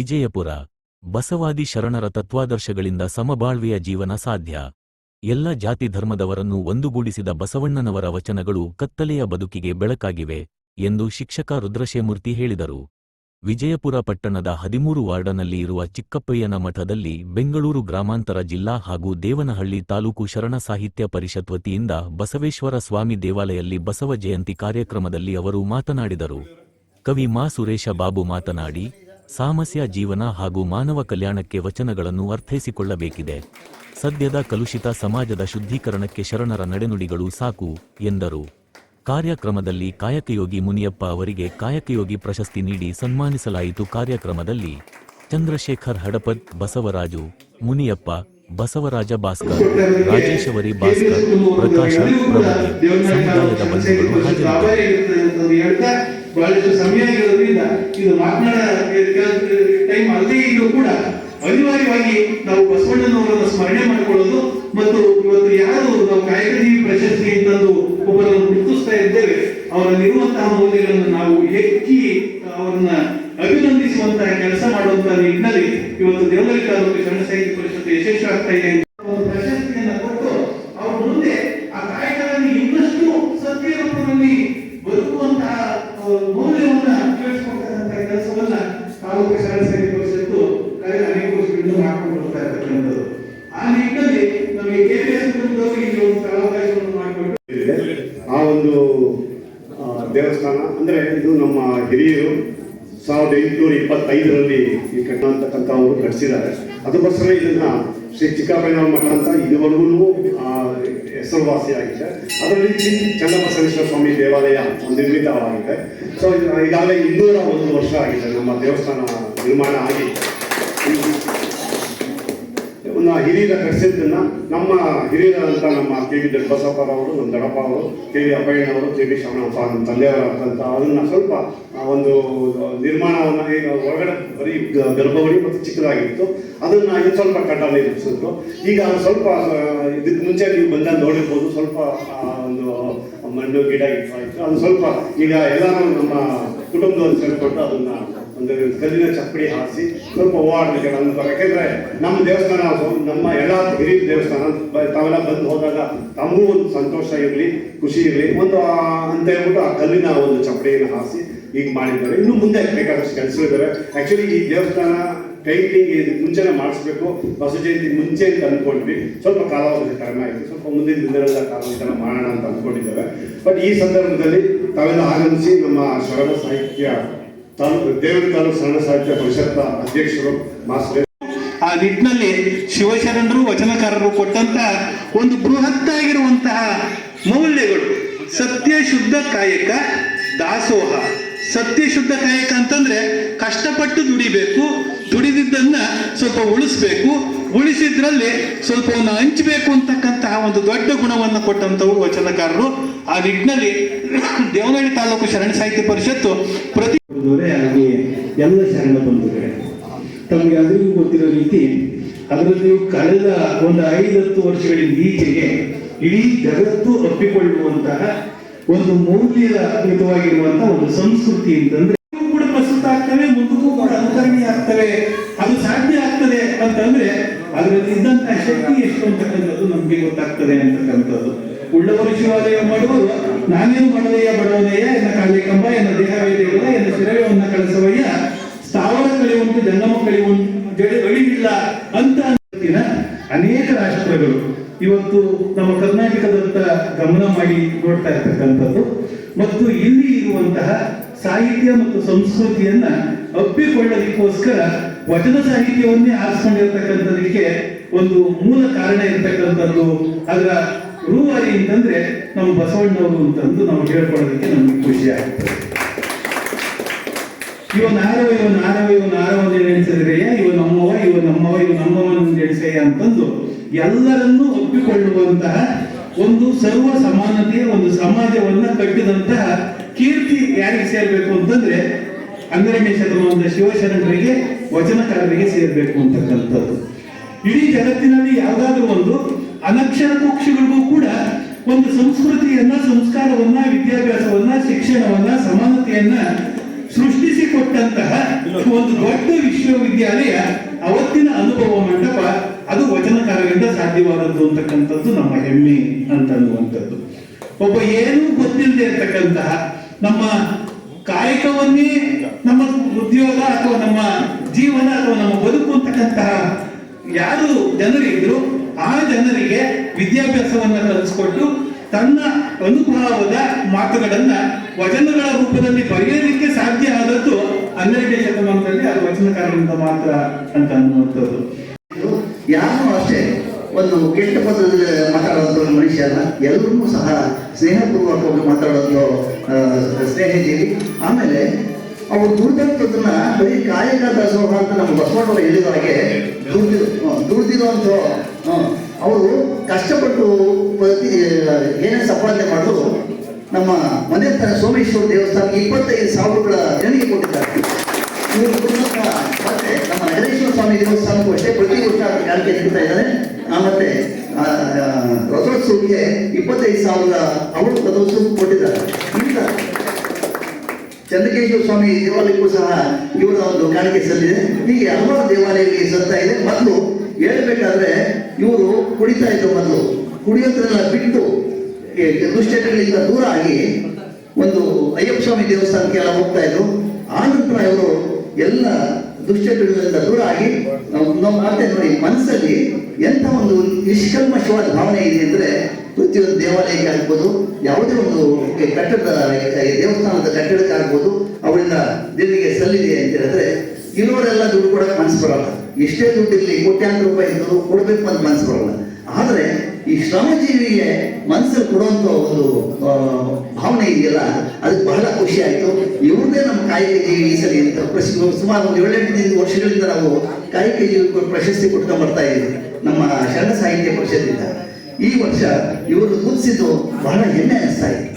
ವಿಜಯಪುರ. ಬಸವಾದಿ ಶರಣರ ತತ್ವಾದರ್ಶಗಳಿಂದ ಸಮಬಾಳ್ವೆಯ ಜೀವನ ಸಾಧ್ಯ. ಎಲ್ಲ ಜಾತಿ ಧರ್ಮದವರನ್ನು ಒಂದುಗೂಡಿಸಿದ ಬಸವಣ್ಣನವರ ವಚನಗಳು ಕತ್ತಲೆಯ ಬದುಕಿಗೆ ಬೆಳಕಾಗಿವೆ ಎಂದು ಶಿಕ್ಷಕ ರುದ್ರಶೇಮೂರ್ತಿ ಹೇಳಿದರು. ವಿಜಯಪುರ ಪಟ್ಟಣದ 13 ವಾರ್ಡನಲ್ಲಿ ಇರುವ ಚಿಕ್ಕಪ್ಪಯ್ಯನ ಮಠದಲ್ಲಿ ಬೆಂಗಳೂರು ಗ್ರಾಮಾಂತರ ಜಿಲ್ಲಾ ಹಾಗೂ ದೇವನಹಳ್ಳಿ ತಾಲೂಕು ಶರಣ ಸಾಹಿತ್ಯ ಪರಿಷತ್ ವತಿಯಿಂದ ಬಸವೇಶ್ವರ ಸ್ವಾಮಿ ದೇವಾಲಯಲ್ಲಿ ಬಸವ ಜಯಂತಿ ಕಾರ್ಯಕ್ರಮದಲ್ಲಿ ಅವರು ಮಾತನಾಡಿದರು. ಕವಿ ಮಾ ಸುರೇಶ ಬಾಬು ಮಾತನಾಡಿ, ಸಾಮಸ್ಯ ಜೀವನ ಹಾಗೂ ಮಾನವ ಕಲ್ಯಾಣಕ್ಕೆ ವಚನಗಳನ್ನು ಅರ್ಥೈಸಿಕೊಳ್ಳಬೇಕಿದೆ. ಸದ್ಯದ ಕಲುಷಿತ ಸಮಾಜದ ಶುದ್ಧೀಕರಣಕ್ಕೆ ಶರಣರ ನಡೆನುಡಿಗಳು ಸಾಕು ಎಂದರು. ಕಾರ್ಯಕ್ರಮದಲ್ಲಿ ಕಾಯಕಯೋಗಿ ಮುನಿಯಪ್ಪ ಅವರಿಗೆ ಕಾಯಕಯೋಗಿ ಪ್ರಶಸ್ತಿ ನೀಡಿ ಸನ್ಮಾನಿಸಲಾಯಿತು. ಕಾರ್ಯಕ್ರಮದಲ್ಲಿ ಚಂದ್ರಶೇಖರ್ ಹಡಪದ್, ಬಸವರಾಜು, ಮುನಿಯಪ್ಪ, ಬಸವರಾಜ ಭಾಸ್ಕರ್, ರಾಜೇಶವರಿ ಭಾಸ್ಕರ್, ಪ್ರಕಾಶ, ಪ್ರಭುದಿ, ಸಮುದಾಯದ ಬಂಧುಗಳು ಹಾಜರಿದ್ದರು. ಬಹಳಷ್ಟು ಸಮಯ ಇರೋದ್ರಿಂದ ಇದು ಟೈಮ್ ಅಲ್ಲದೆ ಇದ್ರೂ ಕೂಡ ಅನಿವಾರ್ಯವಾಗಿ ನಾವು ಬಸವಣ್ಣನವರನ್ನು ಸ್ಮರಣೆ ಮಾಡಿಕೊಳ್ಳೋದು ಮತ್ತು ಇವತ್ತು ಯಾರು ನಾವು ಕಾಯಕಜೀವಿ ಪ್ರಶಸ್ತಿ ಅಂತಂದು ಒಬ್ಬರನ್ನು ಗುರುತಿಸ್ತಾ ಇದ್ದೇವೆ, ಅವರಲ್ಲಿರುವಂತಹ ಮೌಲ್ಯಗಳನ್ನು ನಾವು ಎಕ್ಕಿ ಅವರನ್ನ ಅಭಿನಂದಿಸುವಂತಹ ಕೆಲಸ ಮಾಡುವಂತಹ ನಿಟ್ಟಿನಲ್ಲಿ ಇವತ್ತು ದೇವನಹಳ್ಳಿ ತಾಲೂಕು ಶರಣ ಸಾಹಿತ್ಯ ಪರಿಷತ್ ಯಶಸ್ವಿ ಆಗ್ತಾ ಇದೆ. ಪ್ರಶಸ್ತಿಯನ್ನು ಕೊಟ್ಟು ಅವ್ರ ಮುಂದೆ ಆ ಕಾಯಕದಲ್ಲಿ ಇನ್ನಷ್ಟು ಸತ್ಯ ರೂಪದಲ್ಲಿ ಬದುಕುವಂತಹ ಮೌಲ್ಯವನ್ನ ಕೇಳಿಸ್ಕೊಳ್ತಕ್ಕಂತಹ ಕೆಲಸವನ್ನ ತಾಲೂಕು ಶರಣ ಸಾಹಿತ್ಯ ಪರಿಷತ್ತು ಅನೇಕ ವರ್ಷಗಳಿಂದ ಮಾಡ್ಕೊಂಡು ಬರ್ತಾ ಇರ್ತಕ್ಕಂಥದ್ದು. ಆ ನಿಟ್ಟಿನಲ್ಲಿ ನಮಗೆ ಕೆಪಿಎಸ್ ಕುಟುಂಬದವರು ಇಲ್ಲಿ ಒಂದು ಅವಕಾಶವನ್ನು ಮಾಡಿಕೊಟ್ಟು ಆ ಒಂದು ದೇವಸ್ಥಾನ ಅಂದ್ರೆ ಇದು ನಮ್ಮ ಹಿರಿಯರು 1825ರಲ್ಲಿ ಈ ಕಟ್ಟತಕ್ಕಂಥ ಅವರು ಕಟ್ಟಿಸಿದ್ದಾರೆ. ಅದಕ್ಕೋಸ್ಕರ ಇದನ್ನ ಶ್ರೀ ಚಿಕ್ಕಪ್ಪಯ್ಯನವರ ಮಠ ಅಂತ ಇದುವರೆಗೂ ಹೆಸರುವಾಸಿಯಾಗಿದೆ. ಅದರಲ್ಲಿ ಶ್ರೀ ಚನ್ನಬಸವೇಶ್ವರ ಸ್ವಾಮಿ ದೇವಾಲಯ ನಿರ್ಮಿತವಾಗಿದೆ. ಸೊ ಈಗಾಗಲೇ 201 ವರ್ಷ ಆಗಿದೆ ನಮ್ಮ ದೇವಸ್ಥಾನ ನಿರ್ಮಾಣ ಆಗಿ. ಹಿರಿಯರ ಕಟ್ಟಿಸಿದ್ದನ್ನ ನಮ್ಮ ಹಿರಿಯರಂತ ನಮ್ಮ ಕೆ.ವಿ. ದೊಡ್ಡಬಸಪ್ಪರವರು, ನಮ್ಮ ದೊಡ್ಡಪ್ಪ ಅವರು, ಕೆ.ವಿ. ಅಪ್ಪಯ್ಯನವರು, ಕೆ.ವಿ. ಶರಣಪ್ಪ ನಮ್ಮ ತಂದೆಯವರಂತ ಅದನ್ನ ಸ್ವಲ್ಪ ಒಂದು ನಿರ್ಮಾಣವನ್ನ ಈಗ ಹೊರಗಡೆ ಬರೀ ಗರ್ಭಗುಡಿ ಮತ್ತು ಚಿಕ್ಕದಾಗಿತ್ತು, ಅದನ್ನ ಇದು ಸ್ವಲ್ಪ ಕಟ್ಟಲ್ಲಿ ಇರಿಸಿದ್ರು. ಈಗ ಸ್ವಲ್ಪ ಇದಕ್ಕೆ ಮುಂಚೆ ನೀವು ಬಂದಾಗ ನೋಡಿರ್ಬೋದು, ಸ್ವಲ್ಪ ಒಂದು ಮಣ್ಣು ಗಿಡ ಇತ್ತು. ಅದು ಸ್ವಲ್ಪ ಈಗ ಎಲ್ಲರೂ ನಮ್ಮ ಕುಟುಂಬದವರು ಸೇರಿಕೊಂಡು ಅದನ್ನ ಒಂದು ಕಲ್ಲಿನ ಚಪ್ಪಡಿ ಹಾರಿಸಿ ಸ್ವಲ್ಪ ಓಡಾಡಲಿಕ್ಕೆ ನಮ್ಗೆ, ಯಾಕೆಂದ್ರೆ ನಮ್ಮ ದೇವಸ್ಥಾನ ನಮ್ಮ ಎಲ್ಲ ಹಿರಿಯ ದೇವಸ್ಥಾನ ತಾವೆಲ್ಲ ಬಂದು ಹೋದಾಗ ತಮಗೂ ಒಂದು ಸಂತೋಷ ಇರಲಿ, ಖುಷಿ ಇರಲಿ ಒಂದು ಅಂತ ಹೇಳ್ಬಿಟ್ಟು ಆ ಕಲ್ಲಿನ ಒಂದು ಚಪ್ಪಡಿಯನ್ನು ಹಾರಿಸಿ ಈಗ ಮಾಡಿದ್ದಾರೆ. ಇನ್ನು ಮುಂದೆ ಬೇಕಾದಷ್ಟು ಕೆಲಸಗಳಿದ್ದಾರೆ. ಆಕ್ಚುಲಿ ಈ ದೇವಸ್ಥಾನ ಪೇಂಟಿಂಗ್ ಮುಂಚೆನೆ ಮಾಡಿಸ್ಬೇಕು, ಬಸವ ಜಯಂತಿ ಮುಂಚೆ ಅಂತ ಅಂದ್ಕೊಂಡ್ವಿ. ಸ್ವಲ್ಪ ಕಾಲಾವಧಿ ಕಡಿಮೆ ಆಯಿತು, ಸ್ವಲ್ಪ ಮುಂದಿನ ದಿನಗಳ ಕಾಲಾವಧಿನ ಮಾಡೋಣ ಅಂತ ಅಂದ್ಕೊಂಡಿದ್ದೇವೆ. ಬಟ್ ಈ ಸಂದರ್ಭದಲ್ಲಿ ತಾವೆಲ್ಲ ಆಗಮಿಸಿ ನಮ್ಮ ಶರಣ ಸಾಹಿತ್ಯ ದೇವನಹಳ್ಳಿ ತಾಲೂಕು ಶರಣ ಸಾಹಿತ್ಯ ಪರಿಷತ್ ಅಧ್ಯಕ್ಷರು ಮಾಸ್ಟರ್ ಆ ನಿಟ್ಟಿನಲ್ಲಿ ಶಿವಶರಣರು ವಚನಕಾರರು ಕೊಟ್ಟಂತ ಒಂದು ಬೃಹತ್ತಾಗಿರುವಂತಹ ಮೌಲ್ಯಗಳು. ಸತ್ಯ ಶುದ್ಧ ಕಾಯಕ ದಾಸೋಹ. ಸತ್ಯ ಶುದ್ಧ ಕಾಯಕ ಅಂತಂದ್ರೆ ಕಷ್ಟಪಟ್ಟು ದುಡಿಬೇಕು, ದುಡಿದಿದ್ದನ್ನ ಸ್ವಲ್ಪ ಉಳಿಸ್ಬೇಕು, ಉಳಿಸಿದ್ರಲ್ಲಿ ಸ್ವಲ್ಪವನ್ನು ಹಂಚಬೇಕು ಅಂತಕ್ಕಂತಹ ಒಂದು ದೊಡ್ಡ ಗುಣವನ್ನು ಕೊಟ್ಟಂತವರು ವಚನಕಾರರು. ಆ ನಿಟ್ಟಿನಲ್ಲಿ ದೇವನಹಳ್ಳಿ ತಾಲೂಕು ಶರಣ ಸಾಹಿತ್ಯ ಪರಿಷತ್ತು ಪ್ರತಿ ಹಾಗೆ ಎಲ್ಲ ಶರಣ ಬಂಧುಗಳೇ, ತಮಗೆ ಅದರಿಗೂ ಗೊತ್ತಿರೋ ರೀತಿ ಅದರಲ್ಲಿ ಕಳೆದ ಒಂದು 5-10 ವರ್ಷಗಳಿಂದ ಈಚೆಗೆ ಇಡೀ ಜಗತ್ತು ಒಪ್ಪಿಕೊಳ್ಳುವಂತಹ ಒಂದು ಮೌಲ್ಯಯುತವಾಗಿರುವಂತಹ ಒಂದು ಸಂಸ್ಕೃತಿ ಅಂತಂದ್ರೆ ಕೂಡ ಪ್ರಸ್ತುತ ಆಗ್ತವೆ, ಮುಂದಕ್ಕೂ ಕೂಡ ಅನುಕರಣೆ ಆಗ್ತವೆ. ಅದು ಸಾಧ್ಯ ಆಗ್ತದೆ ಅಂತಂದ್ರೆ ಅದರಲ್ಲಿ ಇದ್ದಂತಹ ಶಕ್ತಿ ಎಷ್ಟು ಅಂತಕ್ಕಂಥದ್ದು ನಮ್ಗೆ ಗೊತ್ತಾಗ್ತದೆ ಅಂತಕ್ಕಂಥದ್ದು. ಉಳ್ಳವರು ಶಿವಾಲಯ ಮಾಡುವರು, ನಾನೇನು ಮಾಡದಯ್ಯ ಬಡವನಯ್ಯ, ಎನ್ನ ಕಾಳಿ ಕಂಬ, ಎನ್ನ ದೇಹವೇದಿಗಳ, ಎನ್ನ ಶಿರವನ್ನ ಕಳಿಸವಯ್ಯ, ಸ್ಥಾವರ ಕಳೆಯುವಂಟು ಜಂಗಮ ಕಳೆಯುವಂಟು ಅಳಿವಿಲ್ಲ ಅಂತ ಅನೇಕ ರಾಷ್ಟ್ರಗಳು ಇವತ್ತು ನಮ್ಮ ಕರ್ನಾಟಕದತ್ತ ಗಮನ ಮಾಡಿ ನೋಡ್ತಾ ಇರ್ತಕ್ಕಂಥದ್ದು ಮತ್ತು ಇಲ್ಲಿ ಇರುವಂತಹ ಸಾಹಿತ್ಯ ಮತ್ತು ಸಂಸ್ಕೃತಿಯನ್ನ ಒಪ್ಪಿಕೊಳ್ಳಲಿಕ್ಕೋಸ್ಕರ ವಚನ ಸಾಹಿತ್ಯವನ್ನೇ ಆರಿಸ್ಕೊಂಡಿರ್ತಕ್ಕಂಥದಕ್ಕೆ ಒಂದು ಮೂಲ ಕಾರಣ ಇರ್ತಕ್ಕಂಥದ್ದು. ಅದರ ರೂವಾರಿ ಅಂತಂದ್ರೆ ನಮ್ಮ ಬಸವಣ್ಣವರು ಅಂತಂದು ನಾವು ಹೇಳ್ಕೊಳ್ಳೋದಕ್ಕೆ ನಮ್ಗೆ ಖುಷಿ ಆಗ್ತದೆ. ಇವ ನಾರವ ಎಣಿಸಿದ್ರೆಯ, ಇವ ನಮ್ಮವ ನಮ್ಮವನ ಎಣಿಸೆಯ ಅಂತಂದು ಎಲ್ಲರನ್ನೂ ಒಪ್ಪಿಕೊಳ್ಳುವಂತಹ ಒಂದು ಸರ್ವ ಸಮಾನತೆಯ ಒಂದು ಸಮಾಜವನ್ನ ಕಟ್ಟಿದಂತಹ ಕೀರ್ತಿ ಯಾರಿಗೆ ಸೇರ್ಬೇಕು ಅಂತಂದ್ರೆ 12ನೇ ಶತಮಾನದ ಶಿವಶರಣರಿಗೆ, ವಚನಕಾರರಿಗೆ ಸೇರ್ಬೇಕು ಅಂತಕ್ಕಂಥದ್ದು. ಇಡೀ ಜಗತ್ತಿನಲ್ಲಿ ಯಾವುದಾದ್ರೂ ಒಂದು ಅನಕ್ಷರ ಕುಕ್ಷಿಗಳಿಗೂ ಕೂಡ ಒಂದು ಸಂಸ್ಕೃತಿಯನ್ನ, ಸಂಸ್ಕಾರವನ್ನ, ವಿದ್ಯಾಭ್ಯಾಸವನ್ನ, ಶಿಕ್ಷಣವನ್ನ, ಸಮಾನತೆಯನ್ನ ಸೃಷ್ಟಿಸಿ ನಿರ್ಮಿಸಿಕೊಟ್ಟಂತಹ ಒಂದು ದೊಡ್ಡ ವಿಶ್ವವಿದ್ಯಾಲಯ ಅವತ್ತಿನ ಅನುಭವ ಮಂಟಪ ಅದು ವಚನಕಾರರಿಂದ ಸಾಧ್ಯವಾದದ್ದು ಅಂತಕ್ಕಂಥದ್ದು ನಮ್ಮ ಹೆಮ್ಮೆ ಅಂತ ಅನ್ನುವಂಥದ್ದು. ಒಬ್ಬ ಏನೂ ಗೊತ್ತಿಲ್ಲದೆ ಇರ್ತಕ್ಕಂತಹ ನಮ್ಮ ಕಾಯಕವನ್ನೇ ನಮ್ಮ ಉದ್ಯೋಗ ಅಥವಾ ನಮ್ಮ ಜೀವನ ಅಥವಾ ನಮ್ಮ ಬದುಕು ಅಂತಕ್ಕಂತಹ ಯಾರು ಜನರಿದ್ರು ಆ ಜನರಿಗೆ ವಿದ್ಯಾಭ್ಯಾಸವನ್ನ ಕಲಿಸ್ಕೊಟ್ಟು ತನ್ನ ಅನುಭವದ ಮಾತುಗಳನ್ನ ವಚನಗಳ ರೂಪದಲ್ಲಿ ಬರೆಯಲಿಕ್ಕೆ ಸಾಧ್ಯ ಆದದ್ದು 12ನೇ ಶತಮಾನದಲ್ಲಿ ಅದು ವಚನಕಾರರಿಂದ ಮಾತ್ರ ಅಂತ ಅನ್ನುವಂಥದ್ದು. ಯಾರು ಅಷ್ಟೇ ಒಂದು ಕೆಟ್ಟ ಪದದಲ್ಲಿ ಮಾತಾಡುವಂಥ ಮನುಷ್ಯ ಅಲ್ಲ, ಎಲ್ಲರೂ ಸಹ ಸ್ನೇಹಪೂರ್ವಕವಾಗಿ ಮಾತಾಡೋದು ಸ್ನೇಹಜೀವಿ. ಆಮೇಲೆ ಅವರು ದುಡ್ದಂಥದ್ದನ್ನ ಬರೀ ಕಾಯಕ ದಾಸೋಹ ಅಂತ ನಮ್ಮ ಬಸವಣ್ಣವರು ಹೇಳಿದ ಹಾಗೆ ದುಡ್ದಿರುವಂಥ ಅವರು ಕಷ್ಟಪಟ್ಟು ಏನೇ ಸಂಪಾದನೆ ಮಾಡೋದು ನಮ್ಮ ಮನೆ ಹತ್ರ ಸೋಮೇಶ್ವರ ದೇವಸ್ಥಾನಕ್ಕೆ 25,000 ದೇಣಿಗೆ ಕೊಟ್ಟಿದ್ದಾರೆ. ಇವರು ಮತ್ತೆ ನಮ್ಮ ನಗರೇಶ್ವರ ಸ್ವಾಮಿ ದೇವಸ್ಥಾನಕ್ಕೂ ಅಷ್ಟೇ ಪ್ರತಿ ವರ್ಷ ಕಾಣಿಕೆ ನೀಡ್ತಾ ಇದ್ದಾರೆ. ಮತ್ತೆ ರಥೋತ್ಸವಕ್ಕೆ 25,000 ಅವರು ರಥೋತ್ಸವಕ್ಕೆ ಕೊಟ್ಟಿದ್ದಾರೆ. ಈಗ ಚಂದ್ರಕೇಶ್ವರ ಸ್ವಾಮಿ ದೇವಾಲಯಕ್ಕೂ ಸಹ ಇವರ ಒಂದು ಕಾಣಿಕೆ ಸಲ್ಲಿದೆ. ಹೀಗೆ ಹಲವಾರು ದೇವಾಲಯಗಳಿಗೆ ಸಲ್ತಾ ಇದೆ. ಮೊದಲು ಹೇಳ್ಬೇಕಾದ್ರೆ ಇವರು ಕುಡಿತಾ ಇದ್ರು, ಮೊದಲು ಕುಡಿಯೋದ್ರೆಲ್ಲ ಬಿಟ್ಟು ದುಶ್ಚಟಗಳಿಂದ ದೂರ ಆಗಿ ಒಂದು ಅಯ್ಯಪ್ಪ ಸ್ವಾಮಿ ದೇವಸ್ಥಾನಕ್ಕೆ ಎಲ್ಲ ಹೋಗ್ತಾ ಇದ್ರು. ಆ ನಂತರ ಇವರು ಎಲ್ಲ ದುಶ್ಚಟಗಳಿಂದ ದೂರ ಆಗಿ ನಾವು ಮಾಡ್ತಾ ನೋಡಿ ಮನಸ್ಸಲ್ಲಿ ಎಂಥ ಒಂದು ನಿಷ್ಕಲ್ಮಶವಾದ ಭಾವನೆ ಇದೆ ಅಂದರೆ ಪ್ರತಿಯೊಂದು ದೇವಾಲಯಕ್ಕೆ ಆಗ್ಬೋದು, ಯಾವುದೇ ಒಂದು ಕಟ್ಟಡದ ದೇವಸ್ಥಾನದ ಕಟ್ಟಡಕ್ಕೆ ಆಗ್ಬೋದು, ಅವರಿಂದ ದೇವರಿಗೆ ಸಲ್ಲಿದೆ ಅಂತ ಹೇಳಿದ್ರೆ ಇರೋರೆಲ್ಲ ದುಡ್ಡು ಕೊಡೋಕೆ ಮನಸ್ಸು ಬರಲ್ಲ. ಎಷ್ಟೇ ದುಡ್ಡು ಇರಲಿ, ಕೋಟ್ಯಾಂತರ ರೂಪಾಯಿ ಇದ್ದು ಕೊಡಬೇಕು ಅಂತ ಮನಸ್ಸು ಬರಲ್ಲ. ಆದರೆ ಈ ಶ್ರಮಜೀವಿಗೆ ಮನಸ್ಸಲ್ಲಿ ಕೊಡುವಂಥ ಒಂದು ಭಾವನೆ ಇದೆಯಲ್ಲ, ಅದಕ್ಕೆ ಬಹಳ ಖುಷಿ ಆಯಿತು. ಇವ್ರದೇ ನಮ್ಮ ಕಾಯಕ ಜೀವಿ ಈ ಸರಿ ಅಂತ ಸುಮಾರು ಒಂದು 7-8 ವರ್ಷಗಳಿಂದ ನಾವು ಕಾಯಕ ಜೀವಿ ಪ್ರಶಸ್ತಿ ಕೊಡ್ಕೊಂಡು ಬರ್ತಾ ಇದ್ದೀವಿ ನಮ್ಮ ಶರಣ ಸಾಹಿತ್ಯ ಪರಿಷತ್ತಿಂದ. ಈ ವರ್ಷ ಇವರು ಗುರುತಿಸಿದ್ದು ಬಹಳ ಹೆಮ್ಮೆ ಅನಿಸ್ತಾ ಇದೆ.